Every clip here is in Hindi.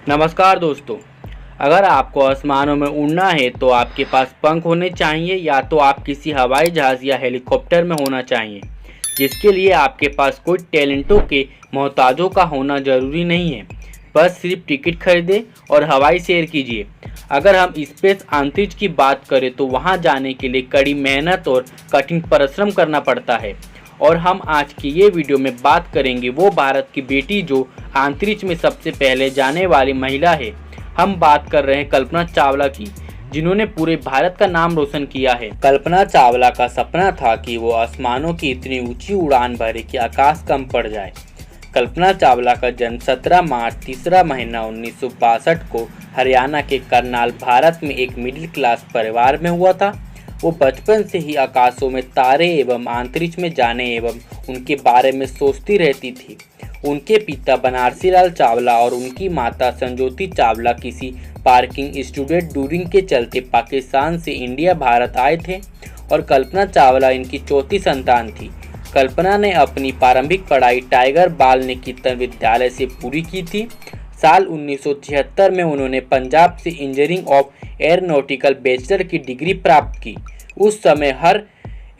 नमस्कार दोस्तों। अगर आपको आसमानों में उड़ना है तो आपके पास पंख होने चाहिए या तो आप किसी हवाई जहाज़ या हेलीकॉप्टर में होना चाहिए, जिसके लिए आपके पास कोई टैलेंटों के मोहताजों का होना ज़रूरी नहीं है। बस सिर्फ टिकट खरीदें और हवाई सैर कीजिए। अगर हम स्पेस अंतरिक्ष की बात करें तो वहां जाने के लिए कड़ी मेहनत और कठिन परिश्रम करना पड़ता है। और हम आज की ये वीडियो में बात करेंगे वो भारत की बेटी जो अंतरिक्ष में सबसे पहले जाने वाली महिला है। हम बात कर रहे हैं कल्पना चावला की, जिन्होंने पूरे भारत का नाम रोशन किया है। कल्पना चावला का सपना था कि वो आसमानों की इतनी ऊंची उड़ान भरे कि आकाश कम पड़ जाए। कल्पना चावला का जन्म 17 मार्च तीसरा महीना 1962 को हरियाणा के करनाल, भारत में एक मिडिल क्लास परिवार में हुआ था। वो बचपन से ही आकाशों में तारे एवं अंतरिक्ष में जाने एवं उनके बारे में सोचती रहती थी। उनके पिता बनारसी लाल चावला और उनकी माता संजोती चावला किसी पार्किंग स्टूडेंट टूरिंग के चलते पाकिस्तान से इंडिया भारत आए थे और कल्पना चावला इनकी चौथी संतान थी। कल्पना ने अपनी प्रारंभिक पढ़ाई टाइगर बाल निकेतन विद्यालय से पूरी की थी। साल 1976 में उन्होंने पंजाब से इंजीनियरिंग ऑफ एरोनॉटिकल बैचलर की डिग्री प्राप्त की। उस समय हर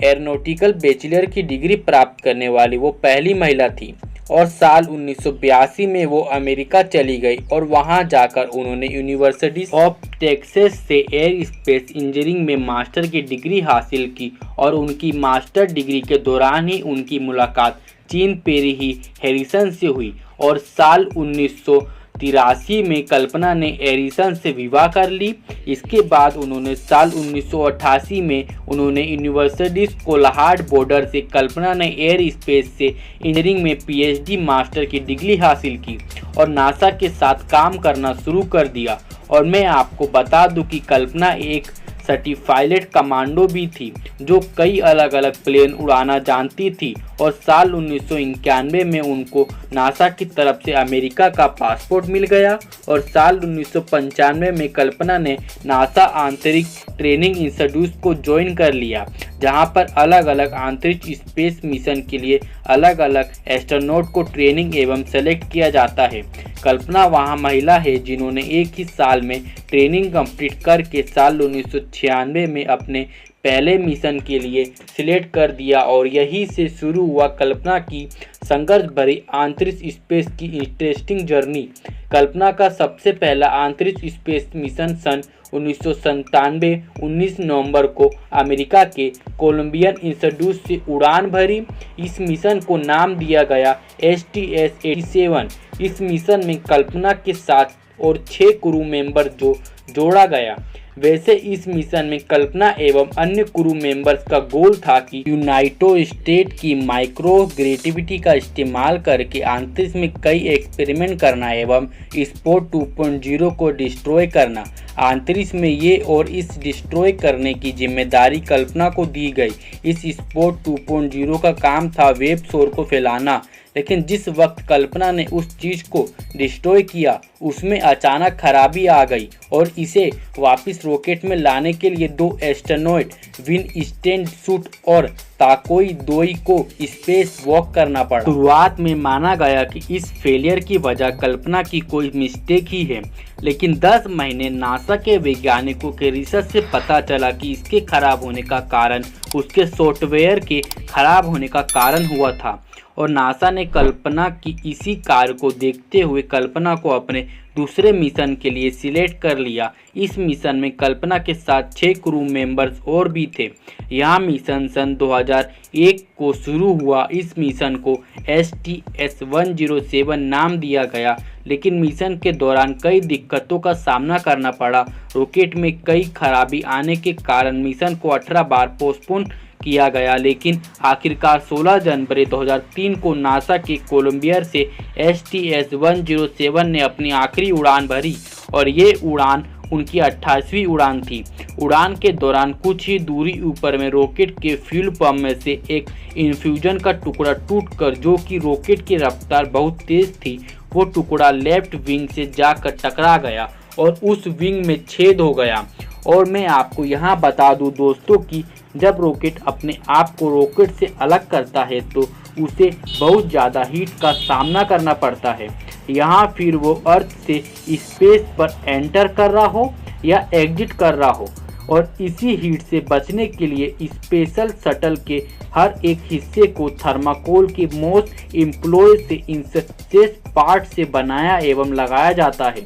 एरोनॉटिकल बैचलर की डिग्री प्राप्त करने वाली वो पहली महिला थी और साल 1982 में वो अमेरिका चली गई और वहां जाकर उन्होंने यूनिवर्सिटी ऑफ टेक्सास से एयर स्पेस इंजीनियरिंग में मास्टर की डिग्री हासिल की और उनकी मास्टर डिग्री के दौरान ही उनकी मुलाकात चीन पेरी हैरिसन से हुई और साल 1983 में कल्पना ने हैरिसन से विवाह कर ली। इसके बाद उन्होंने साल 1988 में उन्होंने यूनिवर्सिटी कोलाहाट बॉर्डर से कल्पना ने एयर स्पेस से इंजीनियरिंग में पीएचडी मास्टर की डिग्री हासिल की और नासा के साथ काम करना शुरू कर दिया। और मैं आपको बता दूं कि कल्पना एक सर्टिफाइड कमांडो भी थी जो कई अलग अलग प्लेन उड़ाना जानती थी और साल 1991 में उनको नासा की तरफ से अमेरिका का पासपोर्ट मिल गया और साल 1995 में कल्पना ने नासा आंतरिक ट्रेनिंग इंस्टीट्यूट को ज्वाइन कर लिया, जहां पर अलग अलग आंतरिक स्पेस मिशन के लिए अलग अलग एस्ट्रोनॉट को ट्रेनिंग एवं सेलेक्ट किया जाता है। कल्पना वहां महिला है जिन्होंने एक ही साल में ट्रेनिंग कंप्लीट करके साल 1996 में अपने पहले मिशन के लिए सिलेक्ट कर दिया और यहीं से शुरू हुआ कल्पना की संघर्ष भरी अंतरिक्ष स्पेस की इंटरेस्टिंग जर्नी। कल्पना का सबसे पहला अंतरिक्ष स्पेस मिशन सन 1997 19 नवंबर को अमेरिका के कोलंबियन इंस्टीट्यूट से उड़ान भरी। इस मिशन को नाम दिया गया STS-87। इस मिशन में कल्पना के साथ और 6 क्रू मेंबर जो जोड़ा गया। वैसे इस मिशन में कल्पना एवं अन्य क्रू मेंबर्स का गोल था कि यूनाइटेड स्टेट की माइक्रो ग्रेविटी का इस्तेमाल करके अंतरिक्ष में कई एक्सपेरिमेंट करना एवं स्पोर्ट 2.0 को डिस्ट्रॉय करना। अंतरिक्ष में ये और इस डिस्ट्रॉय करने की जिम्मेदारी कल्पना को दी गई। इस स्पोर्ट 2.0 का काम था वेब शोर को फैलाना, लेकिन जिस वक्त कल्पना ने उस चीज़ को डिस्ट्रॉय किया उसमें अचानक खराबी आ गई और इसे वापस रॉकेट में लाने के लिए 2 एस्ट्रोनॉट विन सूट और ताकोई दोई को स्पेस वॉक करना पड़ा। शुरुआत में माना गया कि इस फेलियर की वजह कल्पना की कोई मिस्टेक ही है, लेकिन 10 महीने नासा के वैज्ञानिकों के रिसर्च से पता चला कि इसके खराब होने का कारण उसके सॉफ्टवेयर के खराब होने का कारण हुआ था और नासा ने कल्पना की इसी कार्य को देखते हुए कल्पना को अपने दूसरे मिशन के लिए सिलेक्ट कर लिया। इस मिशन में कल्पना के साथ 6 क्रू मेंबर्स और भी थे। यह मिशन सन 2001 को शुरू हुआ। इस मिशन को STS-107 नाम दिया गया, लेकिन मिशन के दौरान कई दिक्कतों का सामना करना पड़ा। रॉकेट में कई खराबी आने के कारण मिशन को 18 बार पोस्टपोन किया गया, लेकिन आखिरकार 16 जनवरी 2003 को नासा के कोलंबिया से STS-107 ने अपनी आखिरी उड़ान भरी और ये उड़ान उनकी 28वीं उड़ान थी। उड़ान के दौरान कुछ ही दूरी ऊपर में रॉकेट के फ्यूल पंप में से एक इन्फ्यूजन का टुकड़ा टूटकर, जो कि रॉकेट की रफ्तार बहुत तेज थी, वो टुकड़ा लेफ्ट विंग से जाकर टकरा गया और उस विंग में छेद हो गया। और मैं आपको यहाँ बता दूँ दोस्तों कि जब रॉकेट अपने आप को रॉकेट से अलग करता है तो उसे बहुत ज़्यादा हीट का सामना करना पड़ता है। यहाँ फिर वो अर्थ से स्पेस पर एंटर कर रहा हो या एग्जिट कर रहा हो, और इसी हीट से बचने के लिए स्पेशल शटल के हर एक हिस्से को थर्माकोल के मोस्ट इम्प्लॉय से इंसेस पार्ट से बनाया एवं लगाया जाता है।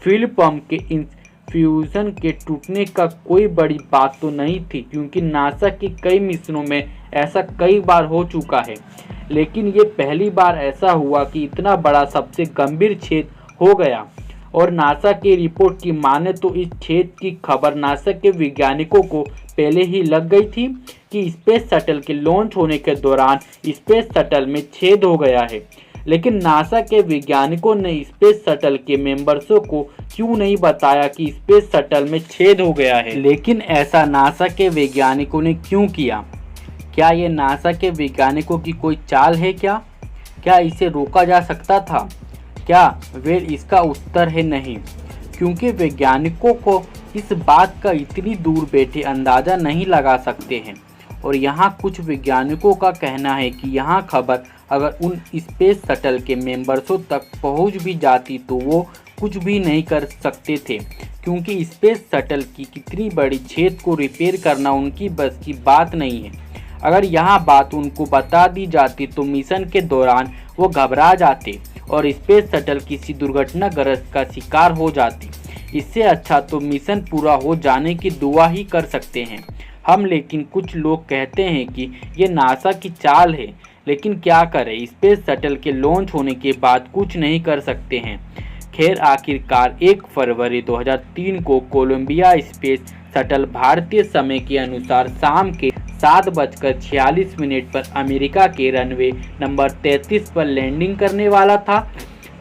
फ्यूल पंप के फ्यूजन के टूटने का कोई बड़ी बात तो नहीं थी, क्योंकि नासा की कई मिशनों में ऐसा कई बार हो चुका है, लेकिन ये पहली बार ऐसा हुआ कि इतना बड़ा सबसे गंभीर छेद हो गया। और नासा की रिपोर्ट की माने तो इस छेद की खबर नासा के वैज्ञानिकों को पहले ही लग गई थी कि स्पेस शटल के लॉन्च होने के दौरान स्पेस शटल में छेद हो गया है, लेकिन नासा के वैज्ञानिकों ने स्पेस शटल के मेंबर्सों को क्यों नहीं बताया कि स्पेस शटल में छेद हो गया है। लेकिन ऐसा नासा के वैज्ञानिकों ने क्यों किया? क्या ये नासा के वैज्ञानिकों की कोई चाल है? क्या इसे रोका जा सकता था? क्या वे इसका उत्तर है नहीं, क्योंकि वैज्ञानिकों को इस बात का इतनी दूर बैठे अंदाज़ा नहीं लगा सकते हैं। और यहाँ कुछ वैज्ञानिकों का कहना है कि यहाँ खबर अगर उन स्पेस शटल के मेंबर्सों तक पहुँच भी जाती तो वो कुछ भी नहीं कर सकते थे, क्योंकि स्पेस शटल की कितनी बड़ी छेद को रिपेयर करना उनकी बस की बात नहीं है। अगर यहाँ बात उनको बता दी जाती तो मिशन के दौरान वो घबरा जाते और स्पेस शटल किसी दुर्घटनाग्रस्त का शिकार हो जाती। इससे अच्छा तो मिशन पूरा हो जाने की दुआ ही कर सकते हैं हम। लेकिन कुछ लोग कहते हैं कि ये नासा की चाल है, लेकिन क्या करें, स्पेस शटल के लॉन्च होने के बाद कुछ नहीं कर सकते हैं। खैर, आखिरकार 1 फरवरी 2003 को कोलंबिया स्पेस शटल भारतीय समय के अनुसार शाम के 7:46 पर अमेरिका के रनवे नंबर 33 पर लैंडिंग करने वाला था।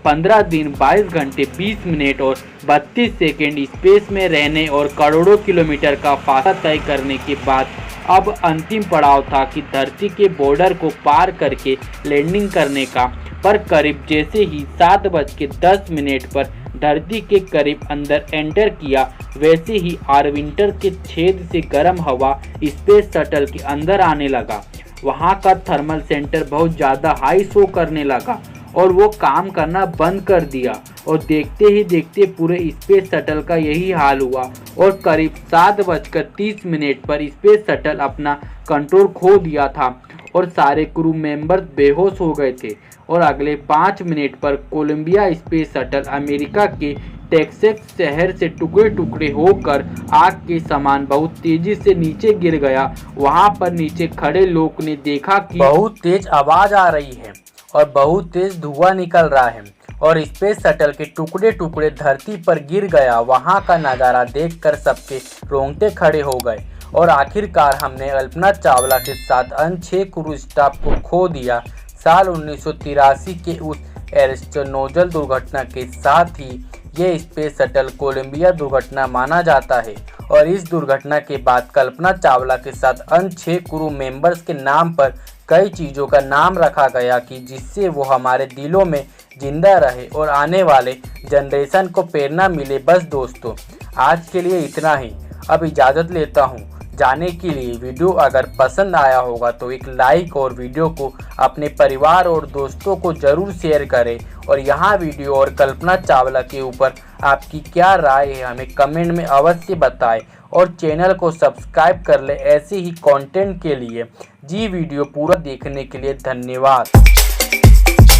15 दिन 22 घंटे 20 मिनट और 32 सेकेंड स्पेस में रहने और करोड़ों किलोमीटर का फासला तय करने के बाद अब अंतिम पड़ाव था कि धरती के बॉर्डर को पार करके लैंडिंग करने का। पर करीब जैसे ही 7:10 पर धरती के करीब अंदर एंटर किया, वैसे ही आर्बिटर के छेद से गर्म हवा स्पेस शटल के अंदर आने लगा। वहाँ का थर्मल सेंटर बहुत ज़्यादा हाई शो करने लगा और वो काम करना बंद कर दिया। और देखते ही देखते पूरे स्पेस शटल का यही हाल हुआ और करीब 7:30 पर स्पेस शटल अपना कंट्रोल खो दिया था और सारे क्रू मेंबर्स बेहोश हो गए थे। और अगले 5 मिनट पर कोलंबिया स्पेस शटल अमेरिका के टेक्सास शहर से टुकड़े टुकड़े होकर आग के समान बहुत तेजी से नीचे गिर गया। वहां पर नीचे खड़े लोग ने देखा कि बहुत तेज आवाज़ आ रही है और बहुत तेज धुआं निकल रहा है और स्पेस शटल के टुकड़े टुकड़े धरती पर गिर गया। वहां का नज़ारा देखकर सबके रोंगटे खड़े हो गए और आखिरकार हमने कल्पना चावला के साथ अन्य 6 क्रू स्टाफ को खो दिया। साल 1983 के उस एस्ट्रोनोजल दुर्घटना के साथ ही ये स्पेस शटल कोलंबिया दुर्घटना माना जाता है। और इस दुर्घटना के बाद कल्पना चावला के साथ अन्य 6 क्रू मेंबर्स के नाम पर कई चीज़ों का नाम रखा गया कि जिससे वो हमारे दिलों में जिंदा रहे और आने वाले जनरेशन को प्रेरणा मिले। बस दोस्तों, आज के लिए इतना ही। अब इजाज़त लेता हूँ जाने के लिए। वीडियो अगर पसंद आया होगा तो एक लाइक और वीडियो को अपने परिवार और दोस्तों को ज़रूर शेयर करें। और यहाँ वीडियो और कल्पना चावला के ऊपर आपकी क्या राय है हमें कमेंट में अवश्य बताएं और चैनल को सब्सक्राइब कर ले ऐसे ही कंटेंट के लिए। जी, वीडियो पूरा देखने के लिए धन्यवाद।